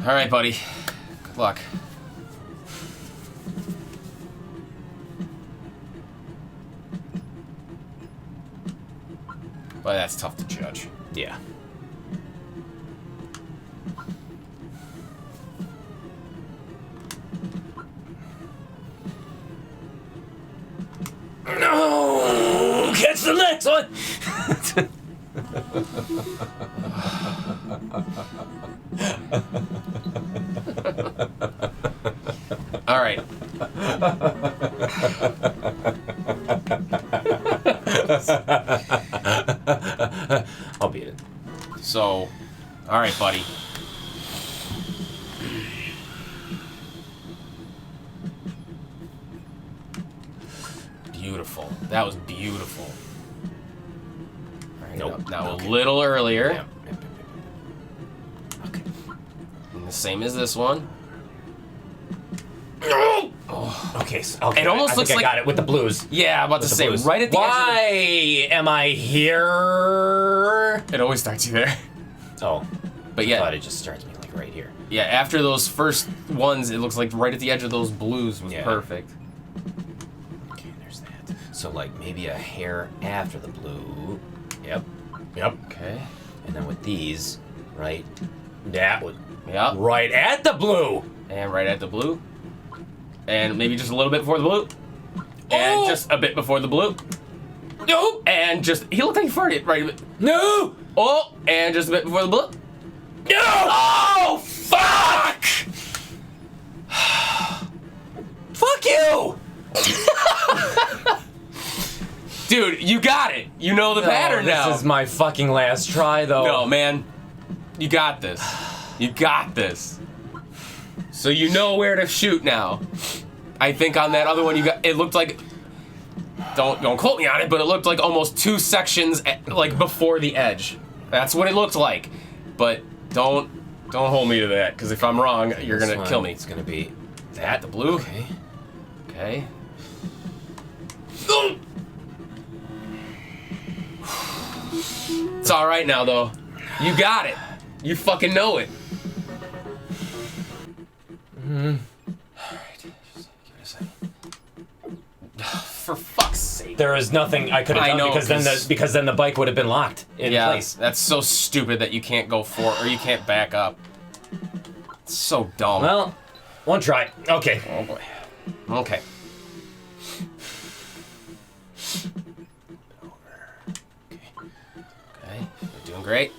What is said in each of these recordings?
Alright, buddy. Good luck. But that's tough to judge. Yeah. No! Catch the next one! All right. I'll beat it. So, all right, buddy. Beautiful. That was beautiful. All right, Nope. now Okay. a little earlier. Yeah. Okay. And the same as this one. Okay. Okay. It almost looks I like- got it with the blues. Yeah, I'm about to The say, blues. right at the Why edge am I here? of it always starts you there. Oh, But I yeah, thought it just starts me like right here. yeah, after those first ones, it looks like right at the edge of those blues was Yeah. perfect. Okay, there's that. So like maybe a hair after the blue. Yep. Yep. Okay. And then with these, right? That would Yeah. right at the blue. And right at the blue. And maybe just a little bit before the blue. And just a bit before the blue. No. And just, he looked like he farted right. No. Oh, and just a bit before the blue. No. Oh, fuck! Fuck you. Dude, you got it. You know the pattern now. This is my fucking last try, though. No, man. You got this. You got this. So you know where to shoot now. I think on that other one you got, it looked like, don't quote me on it, but it looked like almost 2 sections like before the edge. That's what it looked like. But don't hold me to that, because if I'm wrong, you're This gonna one, kill me. It's gonna be That, the blue. okay. Okay. It's all right now, though. You got it. You fucking know it. All right. Just give it a second. For fuck's sake. There is nothing I could have I done know, because then the bike would have been locked in Yeah, place. that's so stupid that you can't go or you can't back up. It's so dumb. Well, one try. Okay. Oh boy. Okay. Okay, you're doing great.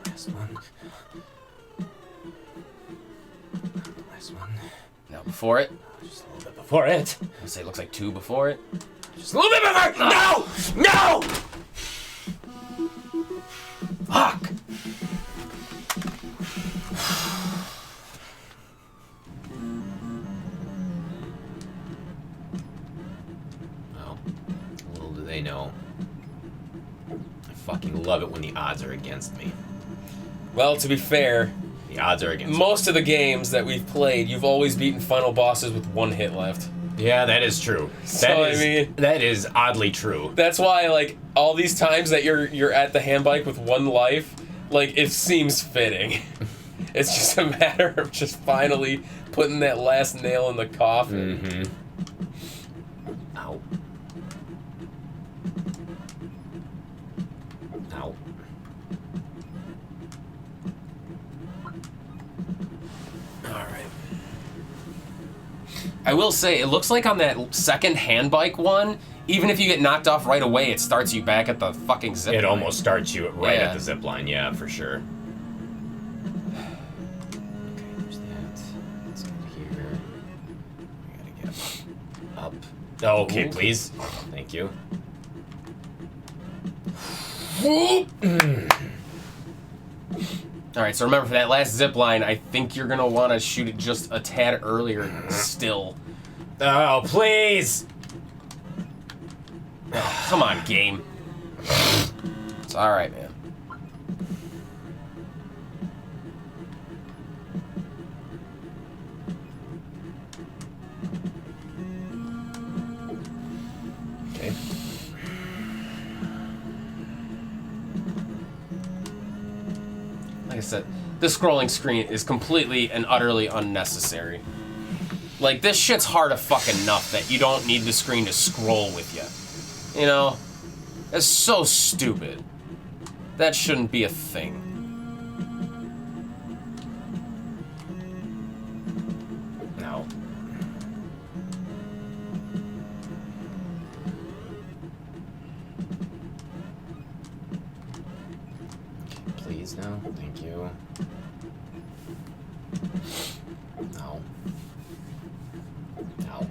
Last one. The last one. Now before it. Just a little bit before it. I'd say it looks like 2 before it. Just a little bit before. No! No! Fuck! Well, little do they know. I fucking love it when the odds are against me. Well, to be fair, The odds are against me. most of the games that we've played, you've always beaten final bosses with 1 hit left. Yeah, that is true. So, That I mean- that is oddly true. That's why, like, all these times that you're at the handbike with 1 life, like, it seems fitting. It's just a matter of just finally putting that last nail in the coffin. Mm-hmm. Ow. Ow. Alright. I will say, it looks like on that second handbike one, even if you get knocked off right away, it starts you back at the fucking zip It line. almost starts you right Yeah. at the zip line, yeah, for sure. Okay, there's that. Let's get here. We gotta get up. Oh, okay, Ooh. please. Thank you. Alright, so remember, for that last zip line, I think you're gonna want to shoot it just a tad earlier still. Oh, please! Oh, come on, game. It's alright, man. Okay. that the scrolling screen is completely and utterly unnecessary. Like, this shit's hard enough that you don't need the screen to scroll with you. You know? That's so stupid. That shouldn't be a thing. No. Please, no. Thank you. No. No.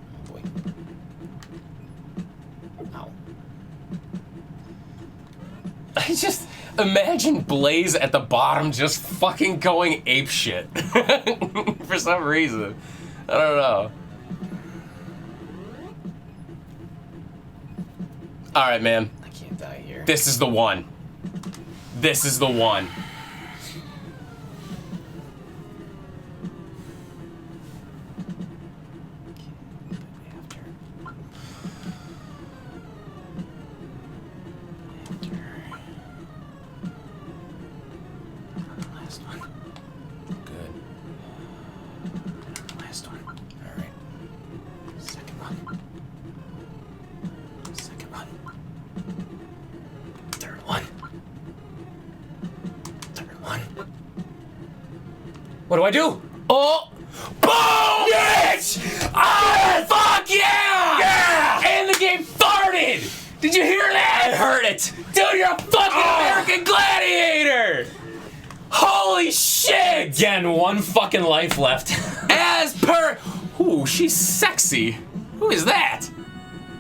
Oh boy. No. I just imagine Blaze at the bottom just fucking going apeshit. For some reason. I don't know. Alright, man. I can't die here. This is the one. This is the one. Last one. Good. Last one. Alright. Second one. Second one. Third one. Third one. What do I do? Oh! Boom! Yes! Oh, fuck yeah! Yeah! And the game farted! Did you hear that? I heard it! Dude, you're a fucking American Gladiator! Holy shit! Again, one fucking life left. As per... Ooh, she's sexy. Who is that?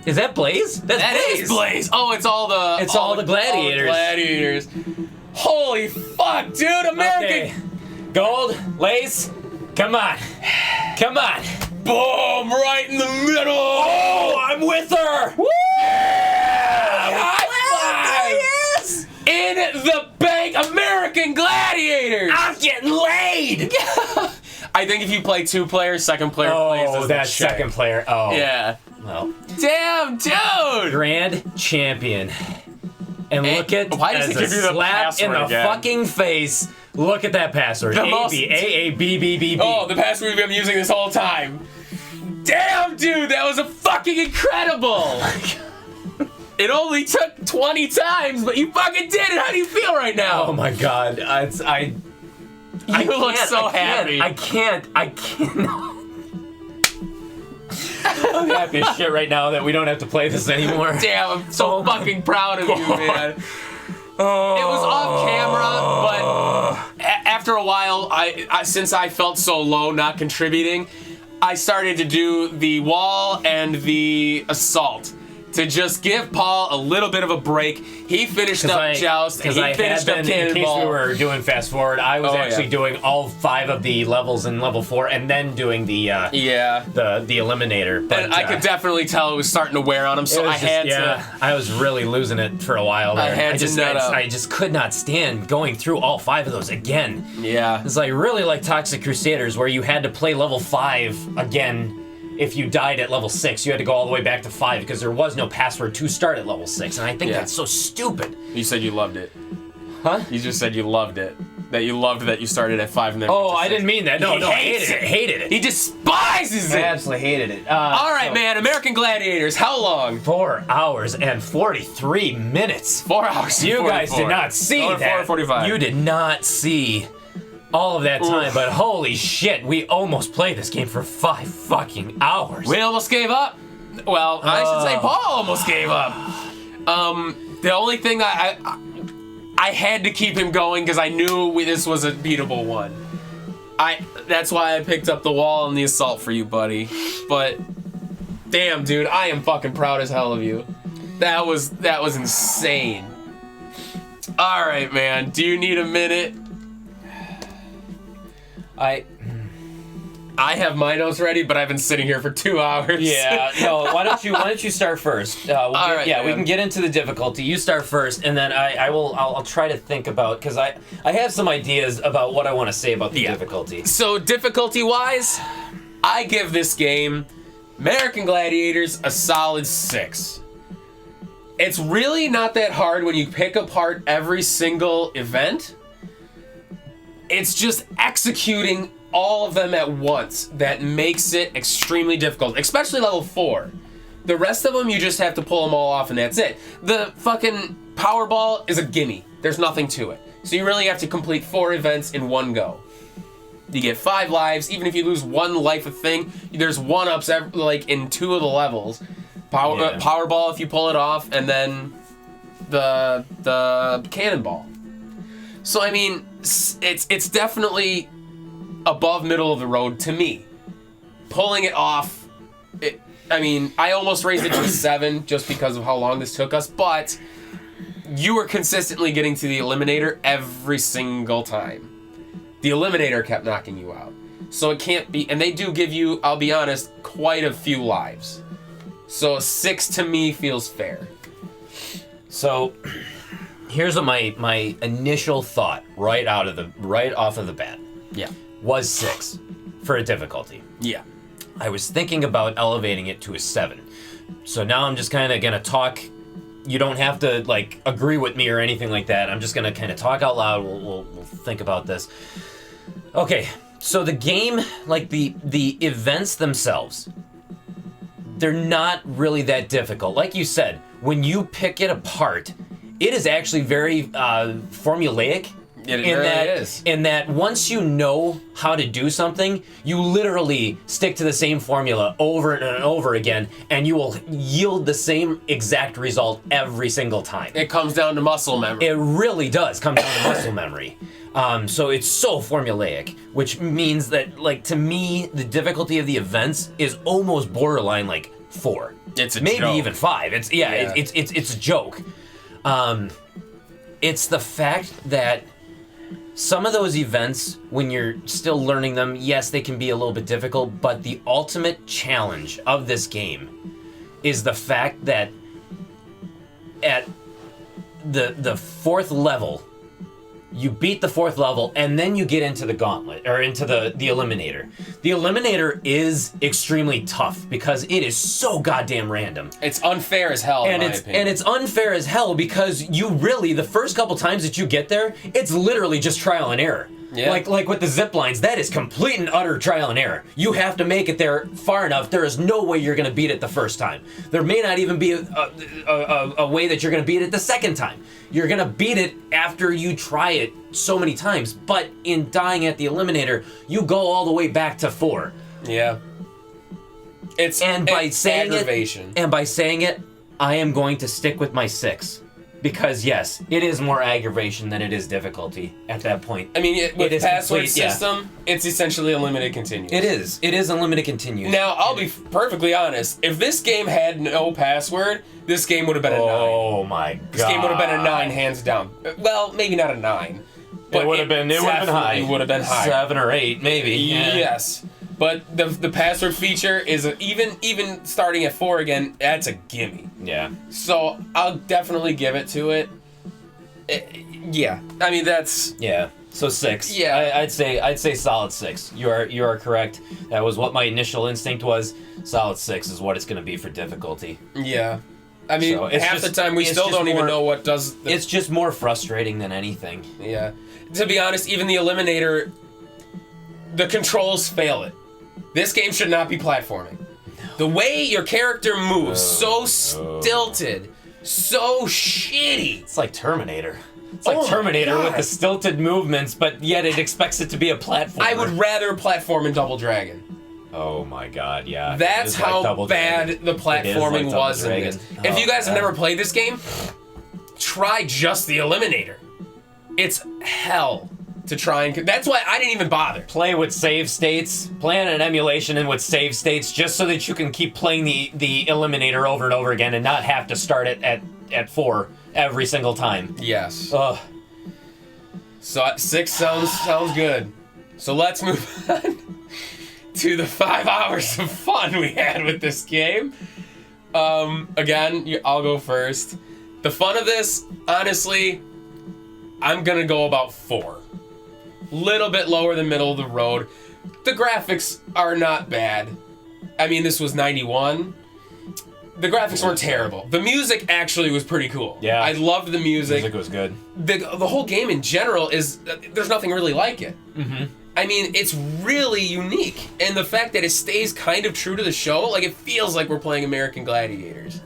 Is that Blaze? That is Blaze. Oh, it's all the... It's all the gladiators. Gladiators. Holy fuck, dude! American... Okay. Gold, Lace, come on. Come on. Boom! Right in the middle! Oh, I'm with her! Woo! High five! Yes! In the bank, American Gladiators! I'm getting laid! I think if you play 2 players, second player plays as Oh, the that chick. second player. Oh. Yeah. Well. Damn, dude! Grand champion. And look at why does as it give a you the slap in password the again? fucking face. Look at that password. The most- AABBBB. Oh, the password we've been using this whole time. Damn, dude, that was a fucking incredible! It only took 20 times, but you fucking did it! How do you feel right now? Oh my god. You look so happy. I can't. I'm happy as shit right now that we don't have to play this anymore. Damn, I'm so fucking proud of you, man. It was off camera, but after a while, I since I felt so low not contributing, I started to do the wall and the assault to just give Paul a little bit of a break. He finished up Joust, and he finished up Cannonball. In case we were doing fast forward, I was actually yeah. doing all 5 of the levels in level 4, and then doing the the eliminator. But And I could definitely tell it was starting to wear on him, so I had to. I was really losing it for a while there. I just could not stand going through all 5 of those again. Yeah. It's like really like Toxic Crusaders, where you had to play level 5 again. If you died at level 6, you had to go all the way back to 5 because there was no password to start at level 6, and I think that's so stupid. You said you loved it. Huh? You just said you loved it. That you loved that you started at 5 and then. Oh, went to I 6. didn't mean that. No, He hates it. Hated it. He despises it. absolutely hated it. All right, man. American Gladiators. How long? 4 hours and 43 minutes. 4 hours. and You guys 44. did not see Or that. 4:45. You did not see all of that time, but holy shit, we almost played this game for 5 fucking hours. We almost gave up. Well, I should say Paul almost gave up. The only thing I had to keep him going because I knew this was a beatable one. That's why I picked up the wall and the assault for you, buddy. But damn, dude, I am fucking proud as hell of you. That was insane. All right, man. Do you need a minute? I have my notes ready, but I've been sitting here for 2 hours. Yeah, no. Why don't you start first? We can get into the difficulty. You start first, and then I'll try to think about because I have some ideas about what I want to say about the difficulty. So difficulty-wise, I give this game, American Gladiators, a solid 6. It's really not that hard when you pick apart every single event. It's just executing all of them at once that makes it extremely difficult, especially level 4. The rest of them, you just have to pull them all off and that's it. The fucking Powerball is a gimme. There's nothing to it. So you really have to complete 4 events in one go. You get 5 lives. Even if you lose 1 life a thing, there's 1-ups like in 2 of the levels. Powerball if you pull it off, and then the cannonball. So I mean, it's definitely above middle of the road to me. Pulling it off, I mean, I almost raised it to a 7 just because of how long this took us, but you were consistently getting to the Eliminator every single time. The Eliminator kept knocking you out. So it can't be, and they do give you, I'll be honest, quite a few lives. So a 6 to me feels fair. So here's what my initial thought right off of the bat. Yeah. Was 6 for a difficulty. Yeah. I was thinking about elevating it to a 7. So now I'm just kind of going to talk. You don't have to like agree with me or anything like that. I'm just going to kind of talk out loud. We'll think about this. Okay. So the game, like the events themselves, they're not really that difficult. Like you said, when you pick it apart, it is actually very formulaic. It really is. In that once you know how to do something, you literally stick to the same formula over and over again, and you will yield the same exact result every single time. It comes down to muscle memory. It really does come down to muscle memory. So it's so formulaic, which means that, like, to me, the difficulty of the events is almost borderline like 4. It's a maybe joke. Even 5. It's a joke. It's the fact that some of those events, when you're still learning them, yes, they can be a little bit difficult, but the ultimate challenge of this game is the fact that at the 4th level, you beat the 4th level, and then you get into the gauntlet, or into the Eliminator. The Eliminator is extremely tough because it is so goddamn random. It's unfair as hell, in my opinion. And it's unfair as hell because you really, the first couple times that you get there, it's literally just trial and error. Yeah. Like with the zip lines, that is complete and utter trial and error. You have to make it there far enough. There is no way you're going to beat it the first time. There may not even be a way that you're going to beat it the second time. You're going to beat it after you try it so many times. But in dying at the Eliminator, you go all the way back to 4. Yeah. It's aggravation. And by saying it, I am going to stick with my 6. Because, yes, it is more aggravation than it is difficulty at that point. I mean, with the password complete, system, it's essentially unlimited continuous. It is. It is unlimited continuous. Now, I'll be perfectly honest. If this game had no password, this game would have been a 9. Oh, my God. This game would have been a 9, hands down. Well, maybe not a 9. But it would have been high. It would have been high. 7 or 8, maybe. Yeah. Yes. But the password feature is even starting at 4 again. That's a gimme. Yeah. So I'll definitely give it to it. Yeah. I mean that's. Yeah. So 6. Yeah. I'd say solid 6. You are correct. That was what my initial instinct was. Solid 6 is what it's going to be for difficulty. Yeah. I mean, So half the time we still don't even know what does. It's just more frustrating than anything. Yeah. To be honest, even the Eliminator, the controls fail it. This game should not be platforming. No. The way your character moves, so stilted, so shitty. It's like Terminator. It's like Terminator with the stilted movements, but yet it expects it to be a platform. I would rather platform in Double Dragon. Oh my God, yeah. That's how bad the platforming was in this. If you guys have never played this game, try just the Eliminator. It's hell to try and... That's why I didn't even bother. Play with save states. Play on an emulation and with save states just so that you can keep playing the Eliminator over and over again and not have to start it at 4 every single time. Yes. Ugh. So 6 sounds good. So let's move on to the 5 hours of fun we had with this game. Again, I'll go first. The fun of this, honestly, I'm gonna go about 4. Little bit lower than middle of the road. The graphics are not bad. I mean, this was 91. The graphics weren't terrible. The music actually was pretty cool. Yeah. I loved the music. Music was good. The whole game in general is, there's nothing really like it. Mm-hmm. I mean, it's really unique. And the fact that it stays kind of true to the show, like, it feels like we're playing American Gladiators.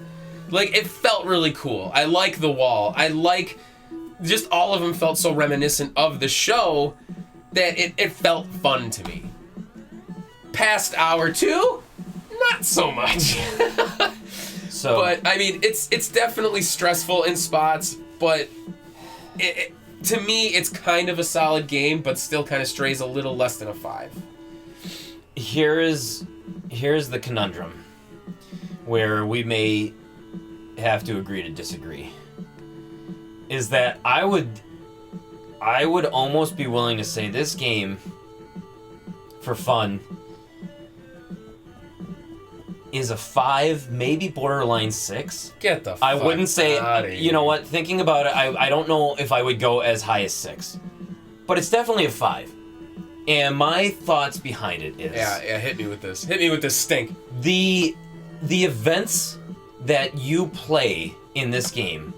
Like, it felt really cool. I like the wall. I like, just all of them felt so reminiscent of the show that it felt fun to me. Past hour 2, not so much. So, but I mean, it's definitely stressful in spots, but to me, it's kind of a solid game, but still kind of strays a little less than a 5. here's the conundrum where we may have to agree to disagree. Is that I would almost be willing to say this game, for fun, is a 5, maybe borderline 6. Get the fuck I wouldn't say, outta here. you know what, thinking about it, I don't know if I would go as high as 6. But it's definitely a 5. And my thoughts behind it is... Yeah, hit me with this. Hit me with this stink. The events that you play in this game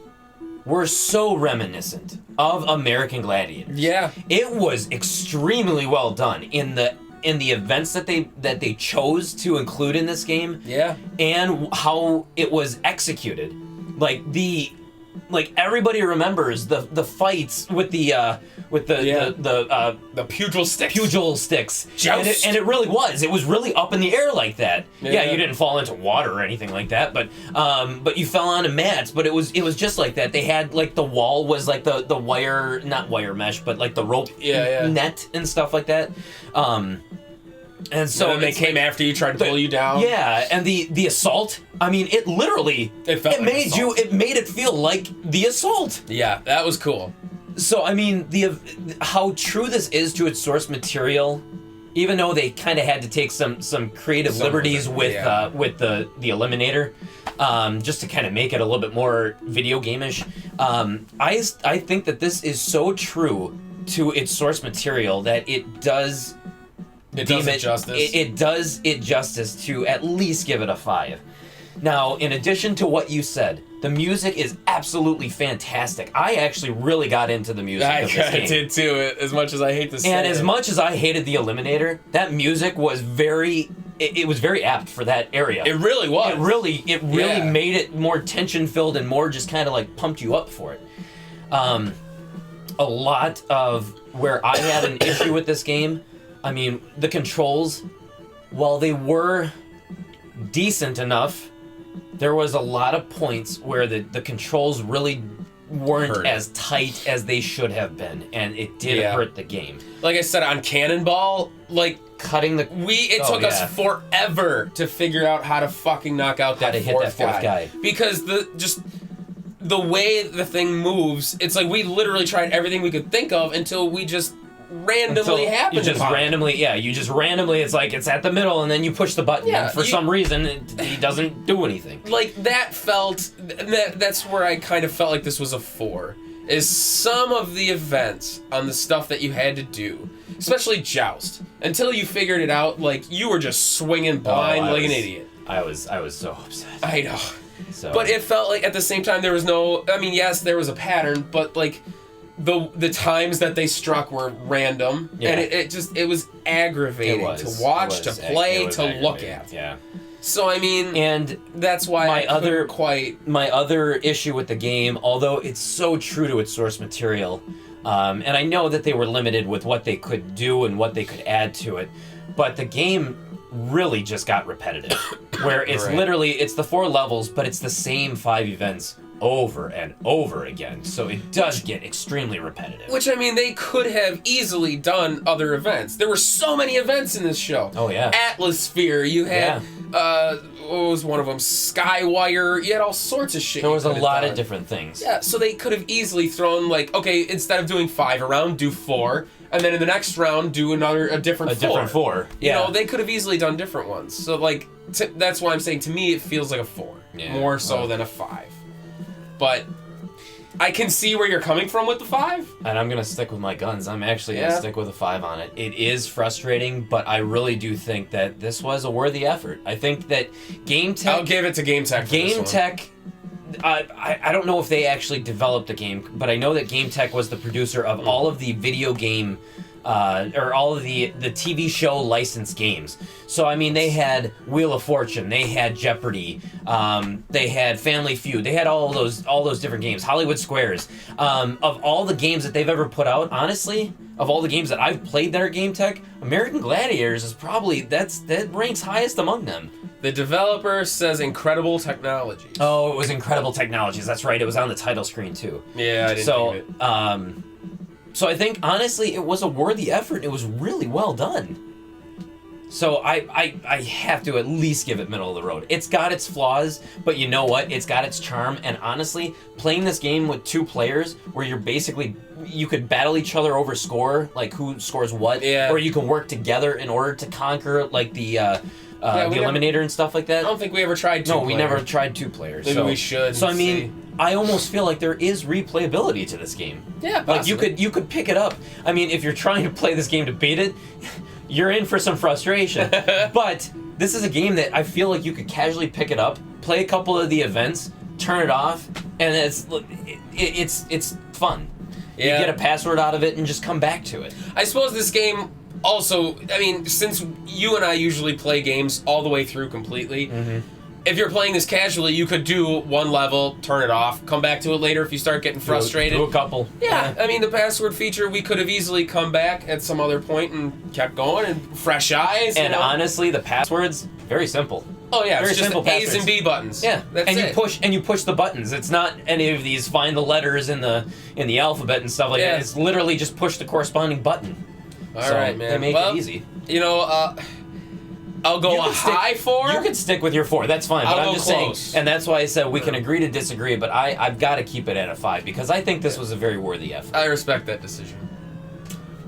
were so reminiscent of American Gladiators. Yeah. It was extremely well done in the events that they chose to include in this game. Yeah. And how it was executed. Like everybody remembers the fights with the pugil sticks. Pugil sticks. Joust. And it really was. It was really up in the air like that. Yeah. You didn't fall into water or anything like that, but you fell onto mats, but it was just like that. They had like the wall was like the wire, not wire mesh, but like the rope net and stuff like that. And so and they came after you, tried to pull you down. Yeah, and the assault, I mean, it literally It made it feel like the assault. Yeah, that was cool. So I mean, how true this is to its source material, even though they kind of had to take some creative liberties with the Eliminator, just to kind of make it a little bit more video game-ish. I think that this is so true to its source material that it does. It does it justice. It does it justice to at least give it a 5. Now, in addition to what you said, the music is absolutely fantastic. I actually really got into the music of this game. I did too, as much as I hate to say And it. as much as I hated the Eliminator, that music was very apt for that area. It really was. It really made it more tension-filled and more just kind of like pumped you up for it. A lot of where I had an issue with this game, I mean, the controls, while they were decent enough, there was a lot of points where the controls really weren't as tight as they should have been, and it did hurt the game. Like I said, on Cannonball, like cutting the... it took us forever to figure out how to fucking knock out that fourth guy. Because the way the thing moves, it's like we literally tried everything we could think of until we just randomly happened. You just randomly, it's like it's at the middle, and then you push the button, and for some reason, he doesn't do anything. Like, that's where I kind of felt like this was a 4. Is some of the events on the stuff that you had to do, especially Joust, until you figured it out, like, you were just swinging blind an idiot. I was so upset. I know. So. But it felt like at the same time there was no, I mean, yes, there was a pattern, but like the times that they struck were random, and it was aggravating to watch, to play, to look at. Yeah. So I mean, and that's why my other issue with the game, although it's so true to its source material, and I know that they were limited with what they could do and what they could add to it, but the game really just got repetitive, where it's literally it's the 4 levels, but it's the same 5 events over and over again, so it does get extremely repetitive. Which, I mean, they could have easily done other events. There were so many events in this show. Oh, yeah. Atmosphere, you had, what was one of them? Skywire, you had all sorts of shit. There was a lot of different things. Yeah, so they could have easily thrown, like, okay, instead of doing 5 a round, do 4, and then in the next round, do a different 4. Different 4, yeah. You know, they could have easily done different ones. So, like, that's why I'm saying, to me, it feels like a 4. Yeah. More so than a 5. But I can see where you're coming from with the 5. And I'm going to stick with my guns. I'm actually going Yeah. to stick with a 5 on it. It is frustrating, but I really do think that this was a worthy effort. I think that GameTek... I'll give it to GameTek for this one. GameTek... I don't know if they actually developed the game, but I know that GameTek was the producer of all of the video game... or all of the TV show licensed games. So, I mean, they had Wheel of Fortune, they had Jeopardy, they had Family Feud, they had all those different games, Hollywood Squares. Of all the games that they've ever put out, honestly, of all the games that I've played that are GameTek, American Gladiators is probably, that ranks highest among them. The developer says incredible technologies. Oh, it was Incredible Technologies, that's right, it was on the title screen too. Yeah, I didn't think of it. So I think, honestly, it was a worthy effort. It was really well done. So I have to at least give it middle of the road. It's got its flaws, but you know what? It's got its charm. And honestly, playing this game with 2 players, where you're basically, you could battle each other over score, like who scores what, or you can work together in order to conquer, like the Eliminator and stuff like that. I don't think we ever tried 2 No, we never tried 2 players. Maybe we should. So I mean, I almost feel like there is replayability to this game. Yeah, possibly. Like you could pick it up. I mean, if you're trying to play this game to beat it, you're in for some frustration. But this is a game that I feel like you could casually pick it up, play a couple of the events, turn it off, and it's fun. Yeah. You get a password out of it and just come back to it. I suppose this game also, I mean, since you and I usually play games all the way through completely, if you're playing this casually, you could do 1 level, turn it off, come back to it later if you start getting frustrated. Do a couple. Yeah, I mean, the password feature, we could have easily come back at some other point and kept going, and fresh eyes. And honestly, the passwords, very simple. Oh yeah, very it's just simple A's passwords. and B buttons. Yeah, that's and it. you push the buttons. It's not any of these find the letters in the alphabet and stuff like that. It's literally just push the corresponding button. All right, man. They make it easy. You know, I'll go a high 4. You could stick with your 4. That's fine. But I'll I'm just close. saying, and that's why I said we can agree to disagree. But I've got to keep it at a 5 because I think this was a very worthy effort. I respect that decision.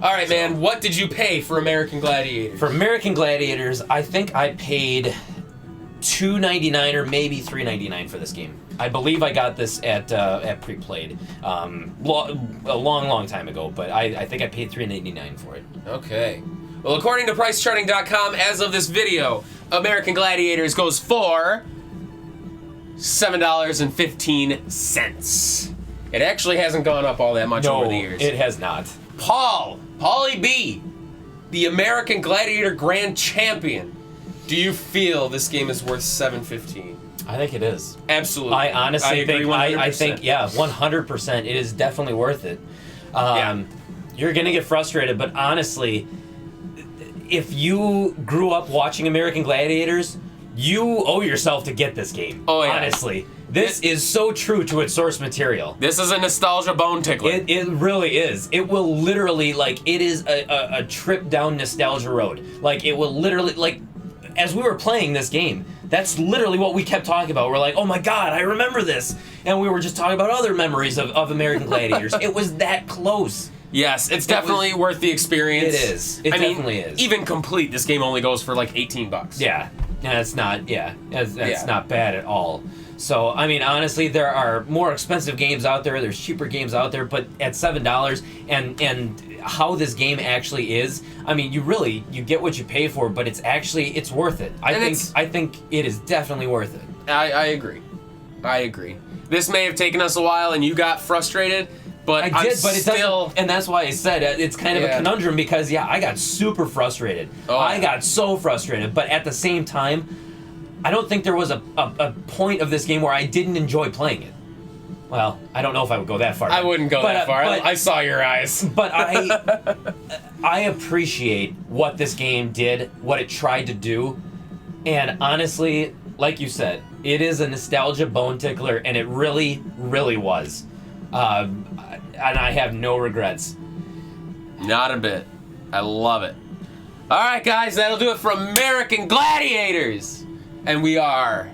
All right, man. What did you pay for American Gladiators? For American Gladiators, I think I paid $2.99 or maybe $3.99 for this game. I believe I got this at pre-played a long time ago, but I think I paid $3.99 for it. Okay. Well, according to PriceCharting.com, as of this video, American Gladiators goes for $7.15. It actually hasn't gone up all that much over the years. It has not. Paulie B, the American Gladiator Grand Champion. Do you feel this game is worth $7.15? I think it is. Absolutely. I honestly agree think 100%. I think 100%. It is definitely worth it. Yeah. You're gonna get frustrated, but honestly, if you grew up watching American Gladiators, you owe yourself to get this game. Oh yeah. Honestly, this is so true to its source material. This is a nostalgia bone tickler. It really is. It will literally, like, it is a trip down nostalgia road. Like, it will literally, like, as we were playing this game, that's literally what we kept talking about. We're like, oh my god, I remember this. And we were just talking about other memories of American Gladiators. It was that close. Yes, it's definitely worth the experience. It is. It definitely is. Even complete, this game only goes for like $18. Yeah. That's not, that's not bad at all. So, I mean, honestly, there are more expensive games out there. There's cheaper games out there, but at $7 and how this game actually is, I mean, you get what you pay for, but it's worth it. I think it is definitely worth it. I agree. This may have taken us a while and you got frustrated, but I did, but it doesn't, and that's why I said it's kind of a conundrum because I got super frustrated. I got so frustrated, but at the same time, I don't think there was a point of this game where I didn't enjoy playing it. Well, I don't know if I would go that far. I wouldn't go that far. I saw your eyes. But I appreciate what this game did, what it tried to do, and honestly, like you said, it is a nostalgia bone tickler, and it really, really was. And I have no regrets. Not a bit. I love it. All right, guys, that'll do it for American Gladiators. And we are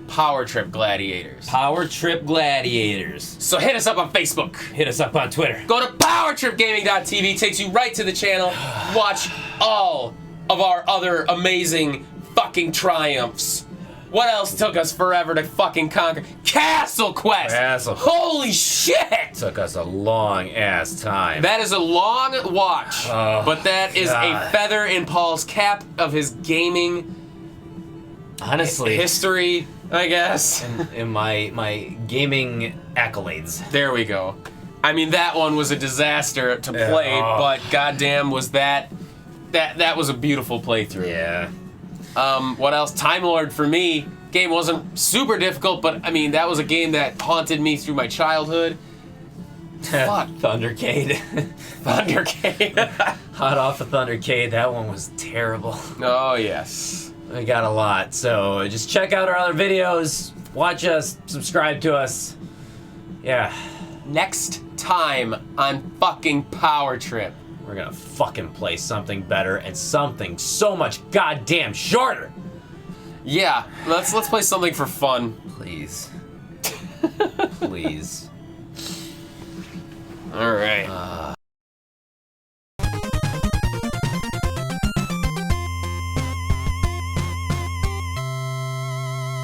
Power Trip Gladiators. Power Trip Gladiators. So hit us up on Facebook. Hit us up on Twitter. Go to PowerTripGaming.tv. Takes you right to the channel. Watch all of our other amazing fucking triumphs. What else took us forever to fucking conquer? Castle Quest! Castle Quest. Holy shit! Took us a long ass time. That is a long watch, Oh, but that is a God. feather in Paul's cap of his gaming Honestly, history, I guess. in my gaming accolades. There we go. I mean, that one was a disaster to play, oh. but goddamn was that was a beautiful playthrough. Yeah. What else? Time Lord for me. Game wasn't super difficult, but I mean, that was a game that haunted me through my childhood. Fuck. Thundercade. Thundercade. Hot off of Thundercade, that one was terrible. Oh, yes. We got a lot, so just check out our other videos, watch us, subscribe to us. Yeah, Next time on fucking Power Trip. we're gonna fucking play something better and something so much goddamn shorter. Yeah, let's play something for fun. Please. Please. All right.